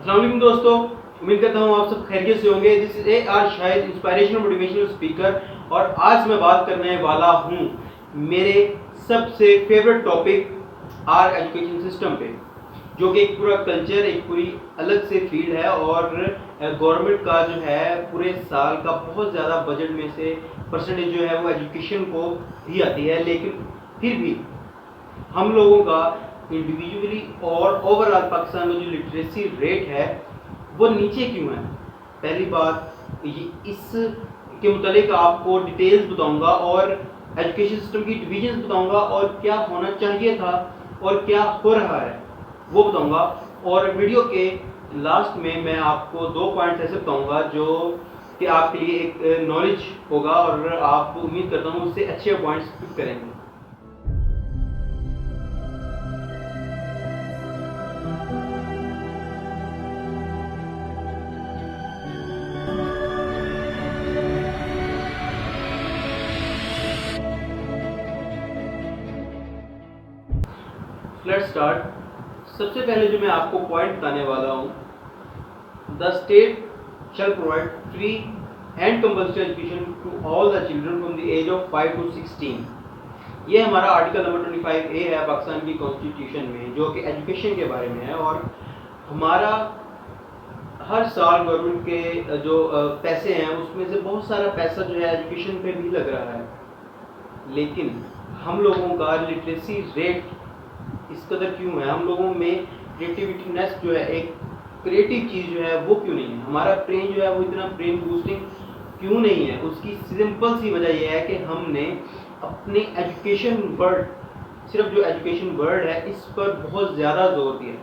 السلام علیکم دوستو، امید کرتا ہوں آپ سب خیریت سے ہوں گے. دس از اے are Shahid, inspirational motivational speaker, اور آج میں بات کرنے والا ہوں میرے سب سے favourite topic our education system پہ، جو کہ ایک پورا کلچر، ایک پوری الگ سے فیلڈ ہے، اور گورنمنٹ کا جو ہے پورے سال کا بہت زیادہ بجٹ میں سے پرسنٹیج جو ہے وہ ایجوکیشن کو دی آتی ہے. لیکن پھر بھی ہم لوگوں کا انڈیویجولی اور اوور آل پاکستان میں جو لٹریسی ریٹ ہے وہ نیچے کیوں ہے؟ پہلی بات اس کے متعلق آپ کو ڈیٹیلز بتاؤں گا، اور ایجوکیشن سسٹم کی ڈویژنز بتاؤں گا، اور کیا ہونا چاہیے تھا اور کیا ہو رہا ہے وہ بتاؤں گا. اور ویڈیو کے لاسٹ میں آپ کو 2 پوائنٹس ایسے بتاؤں گا جو کہ آپ کے لیے ایک نالج ہوگا، اور آپ امید کرتا ہوں اس سے اچھے پوائنٹس پک کریں گے. Let's start. سب سے پہلے جو میں آپ کو پوائنٹ بتانے والا ہوں، the state shall provide free and compulsory education to all the children from the age of 5 to 16. یہ ہمارا آرٹیکل نمبر 25A ہے پاکستان کی کانسٹیٹیوشن میں، جو کہ ایجوکیشن کے بارے میں ہے. اور ہمارا ہر سال گورنمنٹ کے جو پیسے ہیں اس میں سے بہت سارا پیسہ جو ہے ایجوکیشن پہ بھی لگ رہا ہے. لیکن ہم لوگوں کا لٹریسی ریٹ اس قدر کیوں ہے؟ ہم لوگوں میں کریٹیوٹینس جو ہے، ایک کریٹیو چیز جو ہے وہ کیوں نہیں ہے؟ ہمارا برین جو ہے وہ اتنا برین بوسٹنگ کیوں نہیں ہے؟ اس کی سمپل سی وجہ یہ ہے کہ ہم نے اپنے ایجوکیشن ورڈ، صرف جو ایجوکیشن ورڈ ہے اس پر بہت زیادہ زور دیا ہے.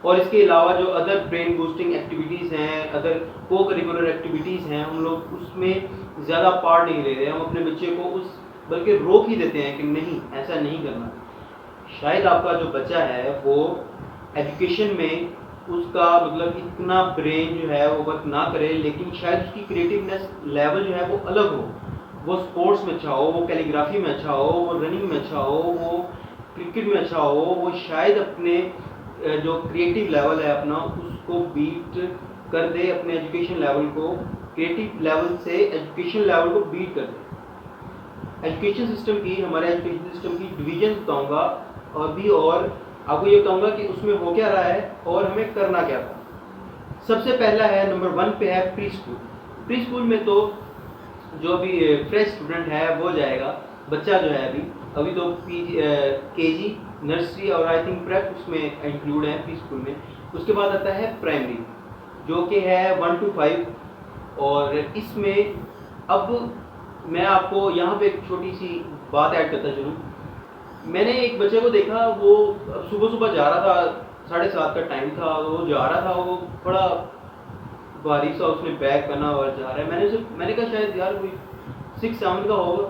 اور اس کے علاوہ جو ادر برین بوسٹنگ ایکٹیویٹیز ہیں، ادر کو کریکولر ایکٹیویٹیز ہیں، ہم لوگ اس میں زیادہ پارٹ نہیں لے رہے. ہم اپنے بچے کو بلکہ روک ہی دیتے ہیں کہ نہیں، ایسا نہیں کرنا. شاید آپ کا جو بچہ ہے وہ ایجوکیشن میں اس کا مطلب اتنا برین جو ہے وہ ورک نہ کرے، لیکن شاید اس کی کریٹیونیس لیول جو ہے وہ الگ ہو. وہ اسپورٹس میں اچھا ہو، وہ کیلیگرافی میں اچھا ہو، وہ رننگ میں اچھا ہو، وہ کرکٹ میں اچھا ہو. وہ شاید اپنے جو کریٹیو لیول ہے اپنا اس کو بیٹ کر دے، اپنے ایجوکیشن لیول کو، کریٹیو لیول سے ایجوکیشن لیول کو بیٹ کر دے. ایجوکیشن سسٹم کی، ہمارے ایجوکیشن سسٹم کی ڈویژن بتاؤں گا، اور آپ کو یہ بتاؤں گا کہ اس میں ہو کیا رہا ہے اور ہمیں کرنا کیا تھا. سب سے پہلا ہے، نمبر 1 پہ ہے پری اسکول. پری اسکول میں تو جو ابھی فریش اسٹوڈنٹ ہے وہ جائے گا، بچہ جو ہے ابھی تو کے جی، نرسری اور آئی تھنک پریپ اس میں انکلوڈ ہے پری اسکول میں. اس کے بعد آتا ہے پرائمری، جو کہ ہے 1 to 5. اور اس میں اب میں آپ کو یہاں پہ ایک چھوٹی سی بات ایڈ کرتا چلوں. میں نے ایک بچے کو دیکھا، وہ صبح جا رہا تھا، 7:30 کا ٹائم تھا، وہ جا رہا تھا، وہ بڑا بھاری سا اس نے بیگ پہنا اور جا رہا ہے. میں نے کہا شاید یار کوئی 6-7 کا ہوگا.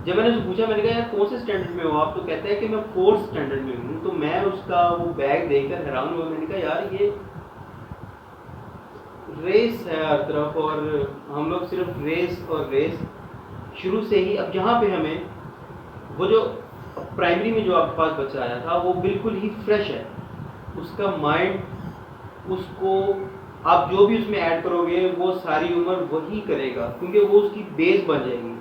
جب میں نے اسے پوچھا، میں نے کہا یار کون سے اسٹینڈرڈ میں ہو آپ؟ تو کہتا ہے کہ میں 4th اسٹینڈرڈ میں ہوں. تو میں اس کا وہ بیگ دیکھ کر حیران ہوا. میں نے کہا یار یہ ریس ہے ہر طرف، اور ہم لوگ صرف ریس اور ریس شروع سے ہی. اب جہاں پہ ہمیں وہ جو پرائمری میں جو آپ کے پاس بچہ آیا تھا وہ بالکل ہی فریش ہے، اس کا مائنڈ، اس کو آپ جو بھی اس میں ایڈ کرو گے وہ ساری عمر وہی کرے گا، کیونکہ وہ اس کی بیس بن جائے گی.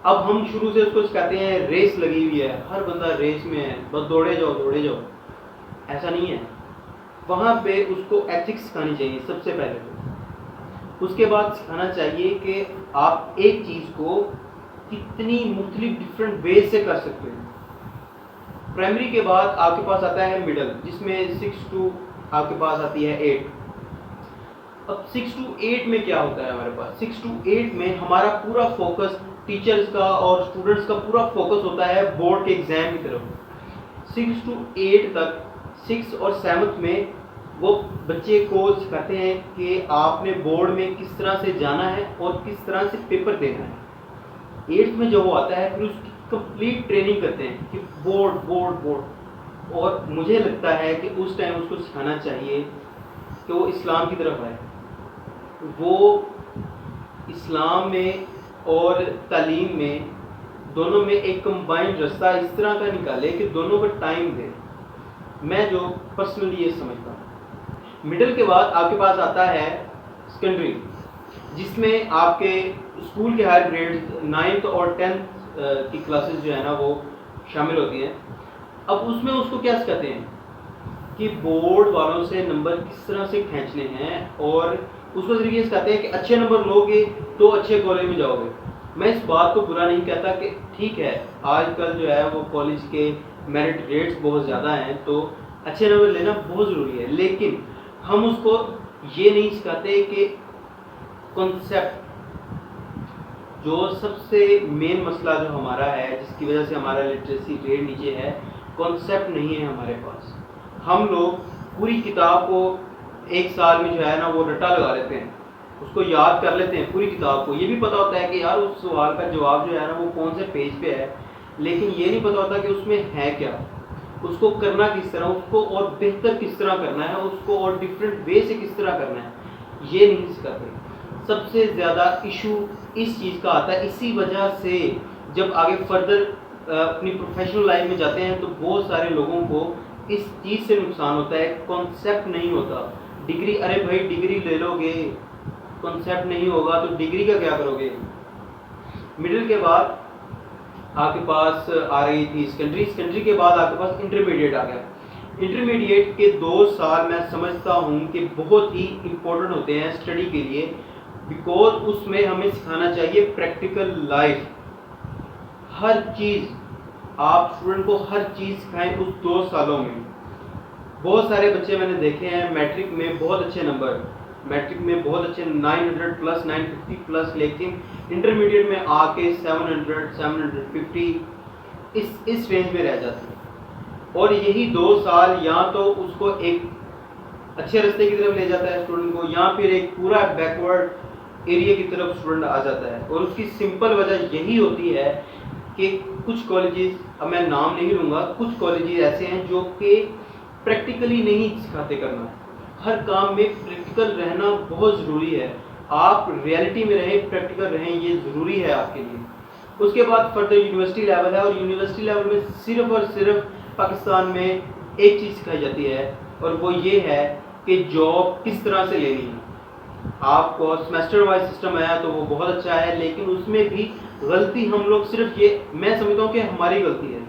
اب ہم شروع سے اس کو سکھاتے ہیں ریس لگی ہوئی ہے، ہر بندہ ریس میں ہے، بس دوڑے جاؤ. ایسا نہیں ہے. وہاں پہ اس کو ایتھکس سکھانی چاہیے سب سے پہلے. اس کے بعد سکھانا چاہیے کہ آپ ایک چیز کو کتنی مختلف ڈفرینٹ ویز سے کر سکتے ہیں. پرائمری کے بعد آپ کے پاس آتا ہے مڈل، جس میں 6 to آپ کے پاس آتی ہے 8. اب 6 to 8 میں کیا ہوتا ہے ہمارے پاس؟ 6 to 8 میں ہمارا پورا فوکس، ٹیچرز کا اور اسٹوڈنٹس کا پورا فوکس ہوتا ہے بورڈ کے ایگزام کی طرف. 6 to 8 تک، 6 اور 7 میں وہ بچے کو سکھاتے ہیں کہ آپ نے بورڈ میں کس طرح سے جانا ہے اور کس طرح سے پیپر دینا ہے. 8 میں جب وہ آتا ہے پھر اس کی کمپلیٹ ٹریننگ کرتے ہیں کہ بورڈ. اور مجھے لگتا ہے کہ اس ٹائم اس کو سکھانا چاہیے کہ وہ اسلام کی طرف آئے. وہ اسلام میں اور تعلیم میں دونوں میں ایک کمبائنڈ رستہ اس طرح کا نکالے کہ دونوں کو ٹائم دے. میں جو پرسنلی یہ سمجھتا ہوں مڈل کے بعد آپ کے پاس آتا ہے سیکنڈری، جس میں آپ کے اسکول کے ہائر گریڈ 9th اور 10th کی کلاسز جو ہے نا وہ شامل ہوتی ہیں. اب اس میں اس کو کیا سکھاتے ہیں کہ بورڈ والوں سے نمبر کس طرح سے کھینچنے ہیں، اور اس کو ذریعے سکھاتے ہیں کہ اچھے نمبر لو گے تو اچھے کالج میں جاؤ گے. میں اس بات کو برا نہیں کہتا کہ ٹھیک ہے آج کل جو ہے وہ کالج کے میرٹ ریٹس بہت زیادہ ہیں تو اچھے نمبر لینا بہت ضروری ہے، لیکن ہم اس کو یہ نہیں سکھاتے کہ کنسیپٹ جو سب سے مین مسئلہ جو ہمارا ہے جس کی وجہ سے ہمارا لٹریسی ریٹ نیچے ہے، کنسیپٹ نہیں ہے ہمارے پاس. ہم لوگ پوری کتاب کو ایک سال میں جو ہے نا وہ رٹا لگا لیتے ہیں، اس کو یاد کر لیتے ہیں پوری کتاب کو. یہ بھی پتہ ہوتا ہے کہ یار اس سوال کا جواب جو ہے نا وہ کون سے پیج پہ ہے، لیکن یہ نہیں پتہ ہوتا کہ اس میں ہے کیا، اس کو کرنا کس طرح، اس کو اور بہتر کس طرح کرنا ہے، اس کو اور ڈفرینٹ وے سے کس طرح کرنا ہے، یہ نہیں سکھاتے. سب سے زیادہ ایشو اس چیز کا آتا ہے. اسی وجہ سے جب آگے فردر اپنی پروفیشنل لائف میں جاتے ہیں تو بہت سارے لوگوں کو اس چیز سے نقصان ہوتا ہے، کانسیپٹ نہیں ہوتا. ڈگری، ارے بھائی ڈگری لے لو گے، کانسیپٹ نہیں ہوگا تو ڈگری کا کیا کرو گے. مڈل کے بعد آپ کے پاس آ رہی تھی سیکنڈری، سیکنڈری کے بعد آپ کے پاس انٹرمیڈیٹ آ گیا. انٹرمیڈیٹ کے 2 سال میں سمجھتا ہوں کہ بہت ہی امپورٹنٹ ہوتے ہیں اسٹڈی کے لیے، بیکاز اس میں ہمیں سکھانا چاہیے پریکٹیکل لائف. ہر چیز آپ اسٹوڈنٹ کو ہر چیز سکھائیں اس 2 سالوں میں. بہت سارے بچے میں نے دیکھے ہیں میٹرک میں بہت اچھے نمبر، میٹرک میں بہت اچھے 900 پلس 950 پلس، لیکن انٹرمیڈیٹ میں آ کے 700 750 اس رینج میں رہ جاتے ہیں. اور یہی 2 سال یا تو اس کو ایک اچھے راستے کی طرف لے جاتا ہے اسٹوڈنٹ کو، یا پھر ایک پورا بیکورڈ ایریا کی طرف اسٹوڈنٹ آ جاتا ہے. اور اس کی سمپل وجہ یہی ہوتی ہے کہ کچھ کالجز، اب میں نام نہیں لوں گا، کچھ کالجز ایسے ہیں جو کہ پریکٹیکلی نہیں سکھاتے کرنا. ہر کام میں پریکٹیکل رہنا بہت ضروری ہے. آپ ریئلٹی میں رہیں، پریکٹیکل رہیں، یہ ضروری ہے آپ کے لیے. اس کے بعد فردر یونیورسٹی لیول ہے، اور یونیورسٹی لیول میں صرف اور صرف پاکستان میں ایک چیز سکھائی جاتی ہے، اور وہ یہ ہے کہ جاب کس طرح سے لینی ہے. آپ کو سیمسٹر وائز سسٹم آیا تو وہ بہت اچھا ہے، لیکن اس میں بھی غلطی ہم لوگ صرف یہ میں سمجھتا ہوں کہ ہماری غلطی ہے،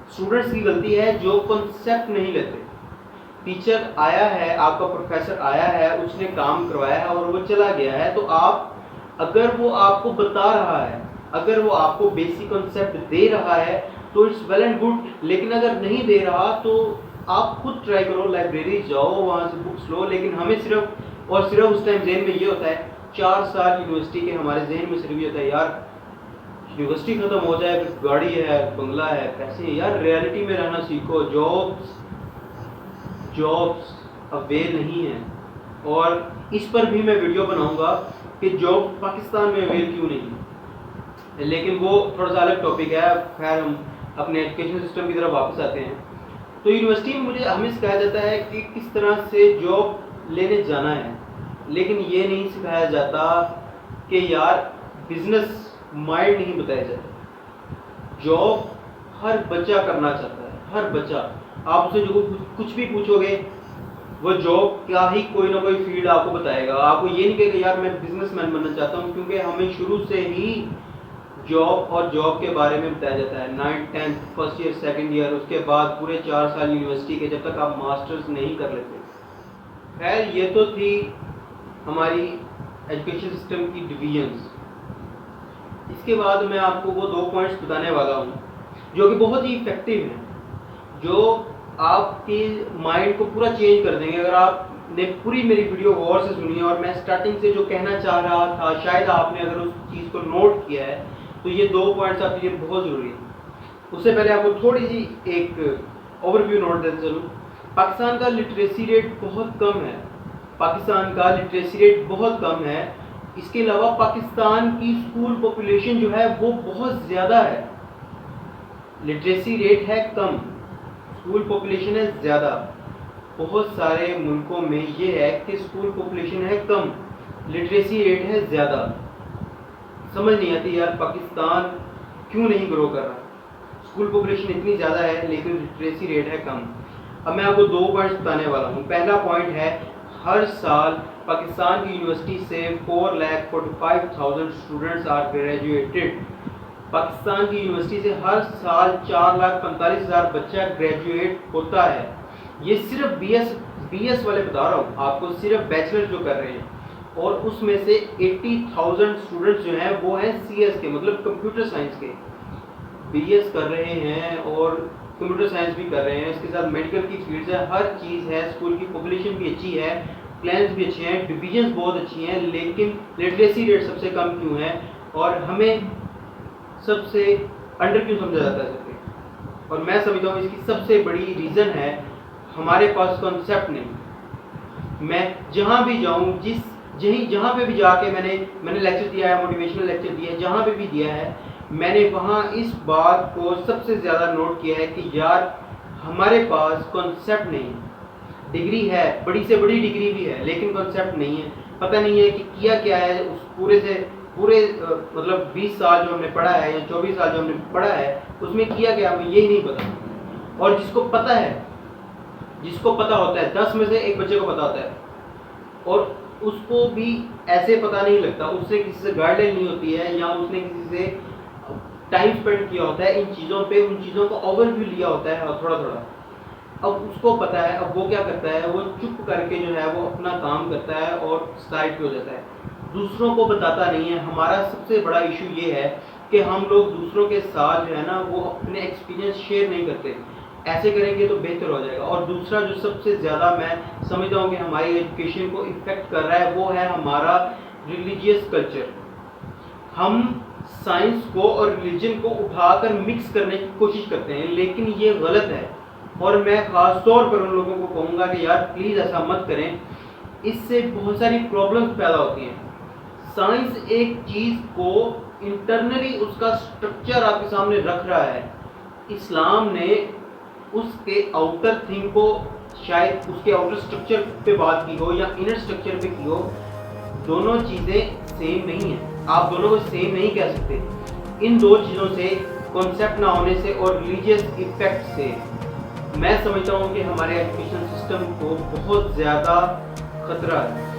اسٹوڈنٹس کی غلطی ہے جو کنسیپٹ نہیں لیتے. ٹیچر آیا ہے، آپ کا پروفیسر آیا ہے، اس نے کام کروایا ہے اور وہ چلا گیا ہے، تو آپ اگر وہ آپ کو بتا رہا ہے، اگر وہ آپ کو بیسک کنسیپٹ دے رہا ہے تو اٹس ویل اینڈ گڈ. لیکن اگر نہیں دے رہا تو آپ خود ٹرائی کرو، لائبریری جاؤ، وہاں سے بکس لو. لیکن ہمیں صرف اور صرف اس ٹائم ذہن میں یہ ہوتا ہے 4 سال یونیورسٹی کے ہمارے ذہن میں صرف یہ ہوتا ہے یار یونیورسٹی ختم ہو جائے، پھر گاڑی ہے، بنگلہ ہے، پیسے. یار ریئلٹی میں رہنا سیکھو. جابس اویل نہیں ہیں، اور اس پر بھی میں ویڈیو بناؤں گا کہ جاب پاکستان میں اویل کیوں نہیں ہے، لیکن وہ تھوڑا سا الگ ٹاپک ہے. خیر ہم اپنے ایجوکیشن سسٹم کی طرف واپس آتے ہیں. تو یونیورسٹی میں مجھے ہمیں سکھایا جاتا ہے کہ کس طرح سے جاب لینے جانا ہے، لیکن یہ نہیں سکھایا جاتا کہ یار بزنس مائنڈ نہیں بتایا جاتا. جاب ہر بچہ کرنا چاہتا ہے، ہر بچہ. آپ اسے جو کچھ بھی پوچھو گے وہ جاب کا ہی کوئی نہ کوئی فیلڈ آپ کو بتائے گا. آپ کو یہ نہیں کہے گا یار میں بزنس مین بننا چاہتا ہوں، کیونکہ ہمیں شروع سے ہی جاب اور جاب کے بارے میں بتایا جاتا ہے. 9th 10th first year second year, اس کے بعد پورے 4 سال یونیورسٹی کے، جب تک آپ ماسٹرز نہیں کر لیتے. خیر یہ تو تھی ہماری ایجوکیشن سسٹم کی ڈویژنز. اس کے بعد میں آپ کو وہ 2 پوائنٹس بتانے والا ہوں جو کہ بہت ہی افیکٹو ہیں، جو آپ کے مائنڈ کو پورا چینج کر دیں گے. اگر آپ نے پوری میری ویڈیو غور سے سنی ہے، اور میں اسٹارٹنگ سے جو کہنا چاہ رہا تھا شاید آپ نے اگر اس چیز کو نوٹ کیا ہے تو یہ 2 پوائنٹس آپ کے لیے بہت ضروری ہیں. اس سے پہلے آپ کو تھوڑی سی ایک اوور ویو نوٹ دیتے چلوں. پاکستان کا لٹریسی ریٹ بہت کم ہے، پاکستان کا لٹریسی ریٹ بہت کم ہے. اس کے علاوہ پاکستان کی اسکول پاپولیشن جو ہے وہ بہت زیادہ ہے. لٹریسی ریٹ ہے کم، اسکول پاپولیشن ہے زیادہ. بہت سارے ملکوں میں یہ ہے کہ اسکول پاپولیشن ہے کم، لٹریسی ریٹ ہے زیادہ. سمجھ نہیں آتی یار پاکستان کیوں نہیں گرو کر رہا. اسکول پاپولیشن اتنی زیادہ ہے لیکن لٹریسی ریٹ ہے کم. اب میں آپ کو 2 پوائنٹس بتانے والا ہوں. پہلا پوائنٹ ہے ہر سال پاکستان کی یونیورسٹی سے 4,45,000 اسٹوڈنٹس آر گریجویٹڈ. پاکستان کی یونیورسٹی سے ہر سال 4,45,000 بچہ گریجویٹ ہوتا ہے. یہ صرف بی ایس والے بتا رہا ہوں آپ کو, صرف بیچلر جو کر رہے ہیں, اور اس میں سے 80,000 اسٹوڈنٹس جو ہیں وہ ہیں سی ایس کے, مطلب کمپیوٹر سائنس کے. بی ایس کر رہے ہیں اور کمپیوٹر سائنس بھی کر رہے ہیں, اس کے ساتھ میڈیکل کی فیلڈز ہے, ہر چیز ہے. اسکول کی پاپولیشن بھی اچھی ہے, پلانس بھی اچھے ہیں, ڈویژنس بہت اچھی ہیں, لیکن لٹریسی ریٹ سب سے کم کیوں ہے اور ہمیں سب سے انڈر کیوں سمجھا جاتا ہے سب سے؟ اور میں سمجھتا ہوں اس کی سب سے بڑی ریزن ہے ہمارے پاس کنسیپٹ نہیں. میں جہاں بھی جاؤں, جہاں پہ بھی جا کے میں نے لیکچر دیا ہے, موٹیویشنل لیکچر دیا ہے, جہاں پہ بھی دیا ہے, میں نے وہاں اس بات کو سب سے زیادہ نوٹ کیا ہے کہ یار ہمارے پاس کنسیپٹ نہیں ہے. ڈگری ہے, بڑی سے بڑی ڈگری بھی ہے, لیکن کنسیپٹ نہیں ہے. پتہ نہیں ہے کہ کیا ہے اس پورے مطلب 20 سال جو ہم نے پڑھا ہے یا 24 سال جو ہم نے پڑھا ہے اس میں کیا ہمیں یہی نہیں پتا. اور جس کو پتہ ہے, جس کو پتہ ہوتا ہے, 10 میں سے ایک بچے کو پتہ ہوتا ہے, اور اس کو بھی ایسے پتہ نہیں لگتا, اس سے کسی سے گائیڈ لائن نہیں ہوتی ہے یا اس نے کسی سے ٹائم اسپینڈ کیا ہوتا ہے ان چیزوں پہ, ان چیزوں کو اوور ویو لیا ہوتا ہے تھوڑا تھوڑا. اب اس کو پتہ ہے, اب وہ کیا کرتا ہے, وہ چپ کر کے جو ہے وہ اپنا کام کرتا ہے اور سائڈ پہ ہو جاتا ہے, دوسروں کو بتاتا نہیں ہے. ہمارا سب سے بڑا ایشو یہ ہے کہ ہم لوگ دوسروں کے ساتھ جو ہے نا وہ اپنے ایکسپیرینس شیئر نہیں کرتے. ایسے کریں گے تو بہتر ہو جائے گا. اور دوسرا جو سب سے زیادہ میں سمجھتا ہوں کہ ہماری ایجوکیشن کو افیکٹ کر رہا ہے وہ ہے ہمارا ریلیجیس کلچر. ہم سائنس کو اور ریلیجن کو اٹھا کر مکس کرنے کی کوشش کرتے ہیں, لیکن یہ غلط ہے. اور میں خاص طور پر ان لوگوں کو کہوں گا کہ یار پلیز ایسا مت کریں, اس سے بہت ساری پرابلمس پیدا ہوتی ہیں. سائنس ایک چیز کو انٹرنلی اس کا سٹرکچر آپ کے سامنے رکھ رہا ہے. اسلام نے اس کے آؤٹر تھنگ کو, شاید اس کے آؤٹر سٹرکچر پہ بات کی ہو یا انر سٹرکچر پہ کی ہو, دونوں چیزیں سیم نہیں ہیں. آپ دونوں کو سیم نہیں کہہ سکتے. ان دو چیزوں سے, کانسیپٹ نہ ہونے سے اور ریلیجیس ایفیکٹ سے, میں سمجھتا ہوں کہ ہمارے ایجوکیشن سسٹم کو بہت زیادہ خطرہ ہے.